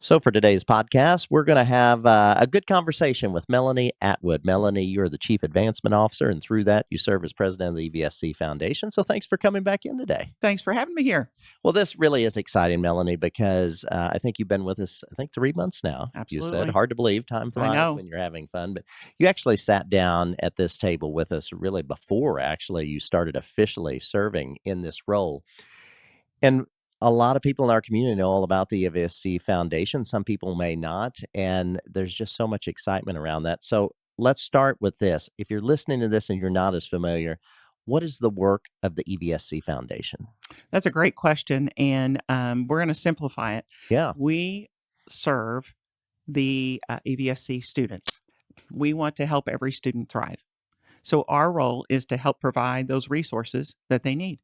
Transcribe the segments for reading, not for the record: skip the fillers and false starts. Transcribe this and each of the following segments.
So, for today's podcast, we're going to have a good conversation with Melanie Atwood. Melanie, you're the Chief Advancement Officer, and through that, you serve as President of the EVSC Foundation. So, thanks for coming back in today. Thanks for having me here. Well, this really is exciting, Melanie, because I think you've been with us, 3 months now. You said, Absolutely. hard to believe, time I flies know. when you're having fun. But you actually sat down at this table with us really before actually you started officially serving in this role. And a lot of people in our community know all about the EVSC Foundation. Some people may not. And there's just so much excitement around that. So let's start with this. If you're listening to this and you're not as familiar, what is the work of the EVSC Foundation? That's a great question, and we're going to simplify it. Yeah. We serve the EVSC students. We want to help every student thrive. So our role is to help provide those resources that they need.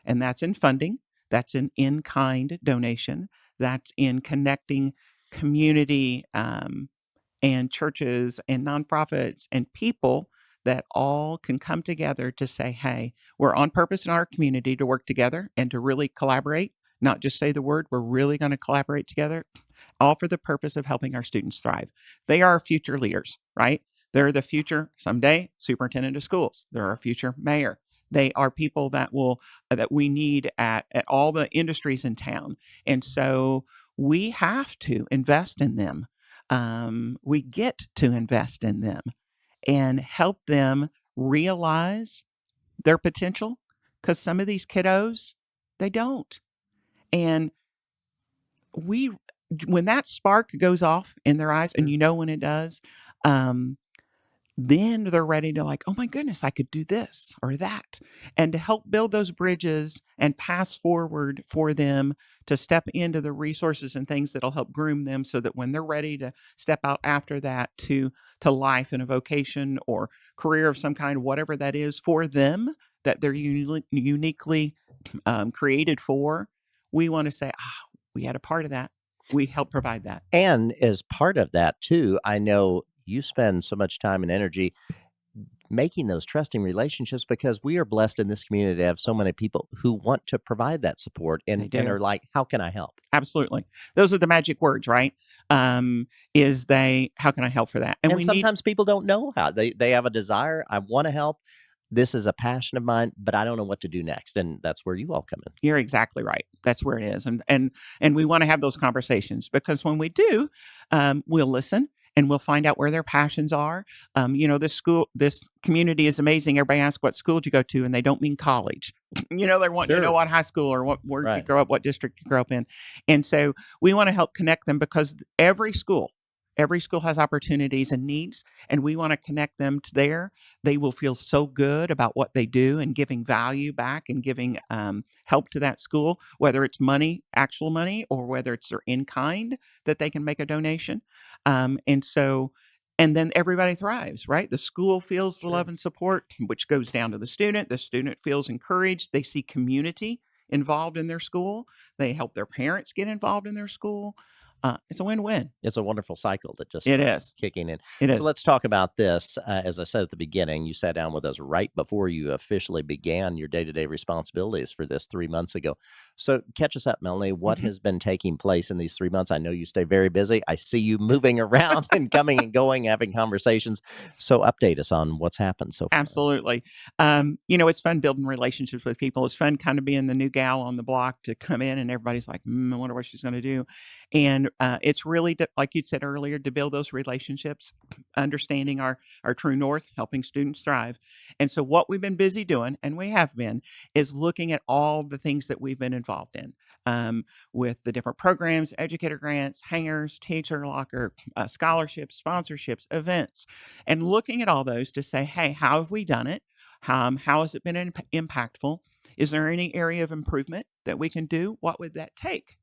And that's in funding, that's in-kind donation, that's in connecting community and churches and nonprofits and people that all can come together to say, hey, we're on purpose in our community to work together and to really collaborate, not just say the word, we're really going to collaborate together, all for the purpose of helping our students thrive. They are our future leaders, right? They're the future, someday, superintendent of schools. They're our future mayor. They are people that we need at all the industries in town. And so we have to invest in them. We get to invest in them and help them realize their potential, because some of these kiddos, they don't. And when that spark goes off in their eyes, and you know when it does, then they're ready to oh my goodness, I could do this or that. And to help build those bridges and pass forward for them to step into the resources and things that'll help groom them so that when they're ready to step out after that to life and a vocation or career of some kind, whatever that is for them that they're uniquely created for, we want to say, we had a part of that. We help provide that. And as part of that, too, I know you spend so much time and energy making those trusting relationships because we are blessed in this community to have so many people who want to provide that support and are like, how can I help? Absolutely. Those are the magic words, right? How can I help for that? And sometimes people don't know how. They have a desire. I want to help. This is a passion of mine, but I don't know what to do next. And that's where you all come in. You're exactly right. That's where it is. And we want to have those conversations because when we do, we'll listen. And we'll find out where their passions are. This community is amazing. Everybody asks, what school did you go to? And they don't mean college. They want to know what high school or where you grow up, what district you grew up in. And so we want to help connect them because every school has opportunities and needs, and we want to connect them to there. They will feel so good about what they do and giving value back and giving help to that school, whether it's money, actual money, or whether it's their in-kind that they can make a donation. And then everybody thrives, right? The school feels the love and support, which goes down to the student. The student feels encouraged. They see community involved in their school. They help their parents get involved in their school. It's a win-win. It's a wonderful cycle that just is kicking in. It is. So let's talk about this. As I said at the beginning, you sat down with us right before you officially began your day-to-day responsibilities for this 3 months ago. So catch us up, Melanie. What has been taking place in these 3 months? I know you stay very busy. I see you moving around and coming and going, having conversations. So update us on what's happened so far. Absolutely. It's fun building relationships with people. It's fun kind of being the new gal on the block to come in and everybody's like, I wonder what she's going to do. And it's really, like you said earlier, to build those relationships, understanding our true north, helping students thrive. And so what we've been busy doing, and we have been, is looking at all the things that we've been involved in with the different programs, educator grants, hangers, teacher locker, scholarships, sponsorships, events, and looking at all those to say, hey, how have we done it? How has it been impactful? Is there any area of improvement that we can do? What would that take?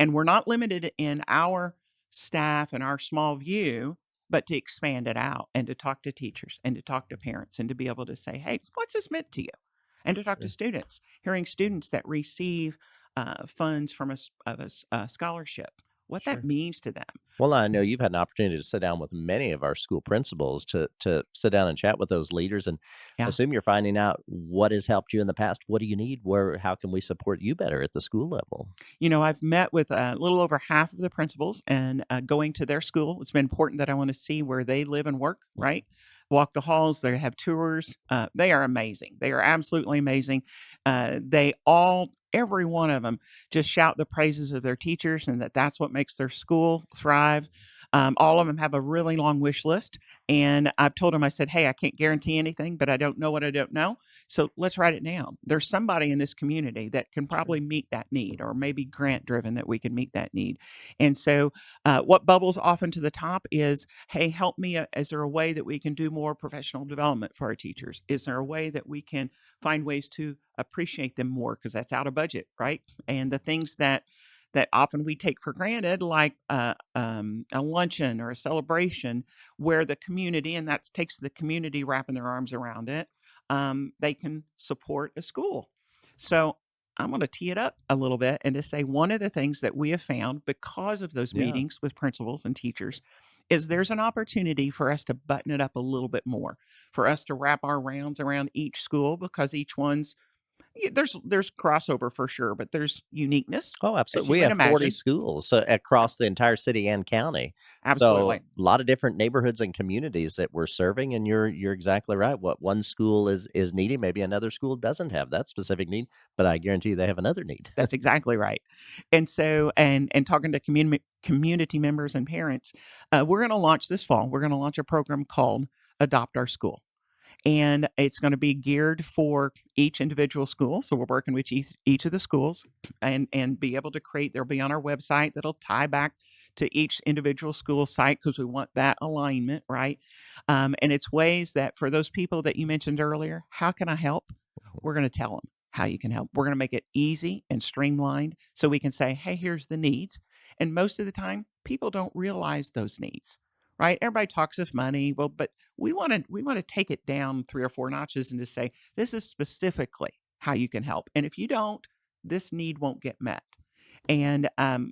And we're not limited in our staff and our small view, but to expand it out and to talk to teachers and to talk to parents and to be able to say, hey, what's this meant to you? And to talk to students, hearing students that receive funds from a scholarship what that Sure. means to them. Well, I know you've had an opportunity to sit down with many of our school principals to sit down and chat with those leaders, and I Yeah. assume you're finding out what has helped you in the past. What do you need? How can we support you better at the school level? I've met with a little over half of the principals and going to their school. It's been important that I want to see where they live and work, right? Walk the halls, they have tours. They are amazing. They are absolutely amazing. Every one of them just shout the praises of their teachers and that's what makes their school thrive. All of them have a really long wish list. And I've told them, I said, hey, I can't guarantee anything, but I don't know what I don't know. So let's write it down. There's somebody in this community that can Sure. probably meet that need, or maybe grant driven that we can meet that need. And so, what bubbles often to the top is, hey, help me. Is there a way that we can do more professional development for our teachers? Is there a way that we can find ways to appreciate them more? Because that's out of budget, right? And the things that often we take for granted, like a luncheon or a celebration, where the community, and that takes the community wrapping their arms around it, they can support a school. So I'm going to tee it up a little bit and to say one of the things that we have found because of those Yeah. meetings with principals and teachers is there's an opportunity for us to button it up a little bit more, for us to wrap our rounds around each school because each one's there's crossover for sure, but there's uniqueness, Oh, as absolutely. you We would have 40 imagine. schools across the entire city and county. So Absolutely. a lot of different neighborhoods and communities that we're serving. And you're exactly right. What one school is needing, maybe another school doesn't have that specific need, but I guarantee you they have another need. That's exactly right. And so, and talking to community members and parents, we're going to launch this fall. We're going to launch a program called Adopt Our School, and it's going to be geared for each individual school. So we're working with each of the schools, and be able to create. They'll be on our website that'll tie back to each individual school site because we want that alignment, right? And it's ways that for those people that you mentioned earlier, how can I help? We're going to tell them how you can help. We're going to make it easy and streamlined so we can say, hey, here's the needs. And most of the time, people don't realize those needs, right? Everybody talks of money. Well, but we want to take it down 3 or 4 notches and to say, this is specifically how you can help. And if you don't, this need won't get met. And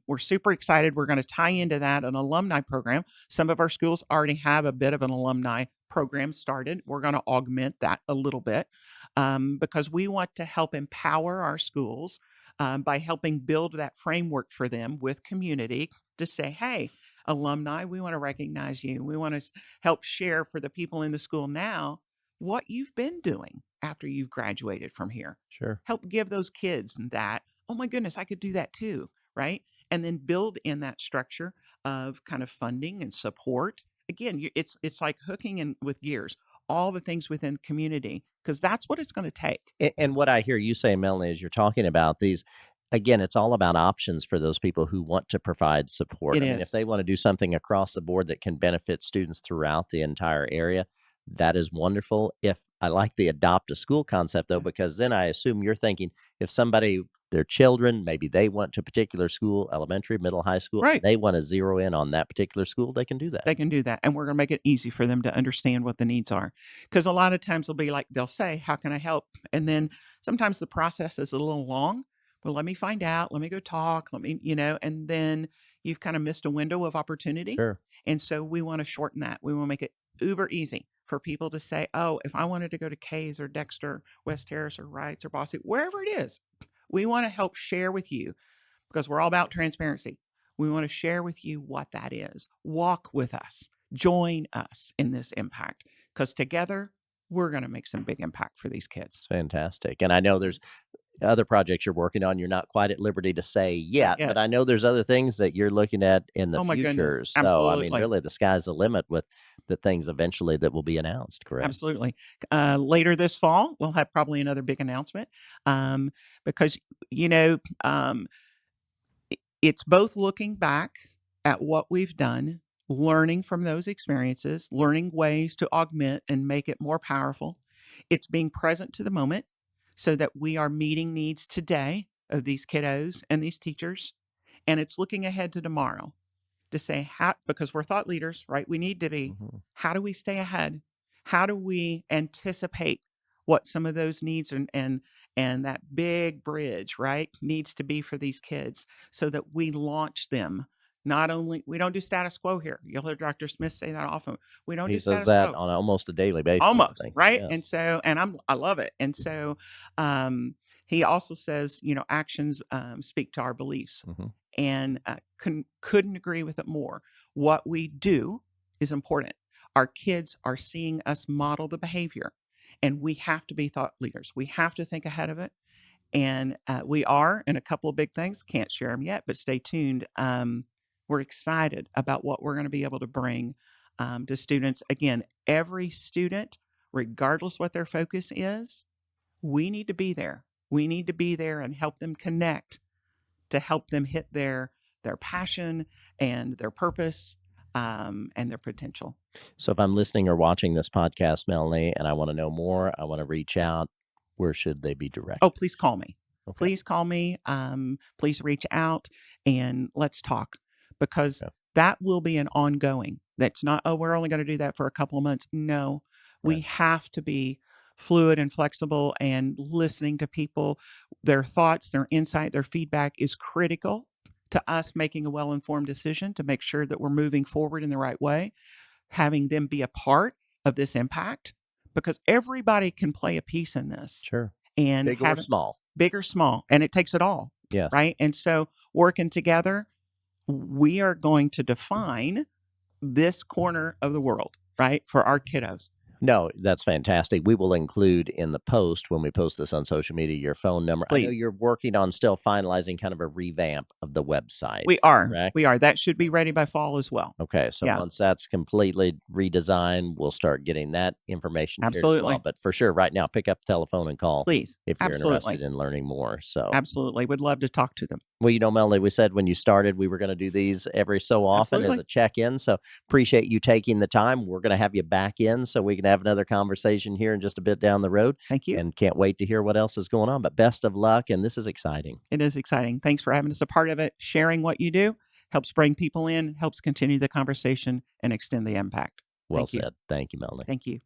we're super excited. We're going to tie into that an alumni program. Some of our schools already have a bit of an alumni program started. We're going to augment that a little bit because we want to help empower our schools by helping build that framework for them with community to say, hey, alumni, we want to recognize you. We want to help share for the people in the school now what you've been doing after you've graduated from here. Sure. Help give those kids that, oh my goodness, I could do that too, right? And then build in that structure of kind of funding and support. Again, it's like hooking in with gears, all the things within community, because that's what it's going to take. And what I hear you say, Melanie, as you're talking about these, again, it's all about options for those people who want to provide support. It I mean, if is. they want to do something across the board that can benefit students throughout the entire area, that is wonderful. If I like the adopt a school concept, though, Yeah. because then I assume you're thinking if somebody, their children, maybe they went to a particular school, elementary, middle, high school, and Right. they want to zero in on that particular school, they can do that. They can do that. And we're going to make it easy for them to understand what the needs are. Because a lot of times they'll say, how can I help? And then sometimes the process is a little long. Well, let me find out. Let me go talk. And then you've kind of missed a window of opportunity. Sure. And so we want to shorten that. We want to make it uber easy for people to say, oh, if I wanted to go to K's or Dexter, West Terrace or Wrights or Bossy, wherever it is, we want to help share with you because we're all about transparency. We want to share with you what that is. Walk with us, join us in this impact because together we're going to make some big impact for these It's kids. fantastic. And I know there's other projects you're working on. You're not quite at liberty to say Not yet, but yet. I know there's other things that you're looking at in the Oh my future. goodness. So, I mean, Absolutely. really, the sky's the limit with the things eventually that will be announced, correct? Absolutely. Later this fall, we'll have probably another big announcement because, you know, um, it's both looking back at what we've done, learning from those experiences, learning ways to augment and make it more powerful. It's being present to the moment so that we are meeting needs today of these kiddos and these teachers. And it's looking ahead to tomorrow to say, how, because we're thought leaders, right? We need to be, Mhm. how do we stay ahead? How do we anticipate what some of those needs and that big bridge, right, needs to be for these kids so that we launch them Not only we don't do status quo here. You'll hear Dr. Smith say that often. We don't He do says status that quo. on almost a daily basis, I Almost, think. right? And Yes. so, and I love it. And so, he also says, actions speak to our beliefs, Mhm. and couldn't agree with it more. What we do is important. Our kids are seeing us model the behavior, and we have to be thought leaders. We have to think ahead of it. And we are in a couple of big things. Can't share them yet, but stay tuned. We're excited about what we're going to be able to bring to students. Again, every student, regardless what their focus is, we need to be there. We need to be there and help them connect to help them hit their passion and their purpose and their potential. So if I'm listening or watching this podcast, Melanie, and I want to know more, I want to reach out, where should they be directed? Oh, please call me. Okay. Please call me. Please reach out and let's talk, because Okay. that will be an ongoing. That's not, oh, we're only going to do that for a couple of months. No, we Right. have to be fluid and flexible and listening to people. Their thoughts, their insight, their feedback is critical to us making a well-informed decision to make sure that we're moving forward in the right way, having them be a part of this impact, because everybody can play a piece in this. Sure. And Big or small. Big or small, and it takes it all. Yes. Right. And so working together, we are going to define this corner of the world, right, for our kiddos. No, that's fantastic. We will include in the post, when we post this on social media, your phone number. I know Please. you're working on still finalizing kind of a revamp of the website. We are. Correct? We are. That should be ready by fall as well. Okay, so Yeah. once that's completely redesigned, we'll start getting that information here as Absolutely. well. But for sure, right now, pick up the telephone and call Please. if you're Absolutely. interested in learning more. So, Absolutely. Would love to talk to them. well, Melanie, we said when you started we were going to do these every so often as Absolutely. a check-in. So appreciate you taking the time. We're going to have you back in so we can have another conversation here in just a bit down the road. Thank you. And can't wait to hear what else is going on. But best of luck, and this is exciting. It is exciting. Thanks for having us a part of it. Sharing what you do helps bring people in, helps continue the conversation and extend the impact. Well Thank you. said. Thank you, Melanie. Thank you.